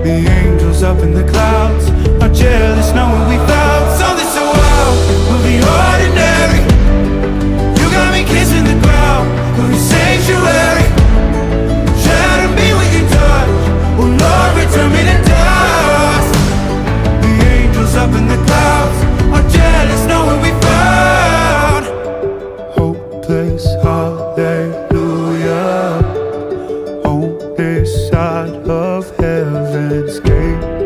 The angels up in the clouds are jealous knowing we found something so wild. We'll be ordinary. You got me kissing the ground. We'll be sanctuary. Shatter me with your touch. Oh Lord, return me to dust. The angels up in the clouds are jealous knowing we found hopeless hallelujah on this side of heaven's gate.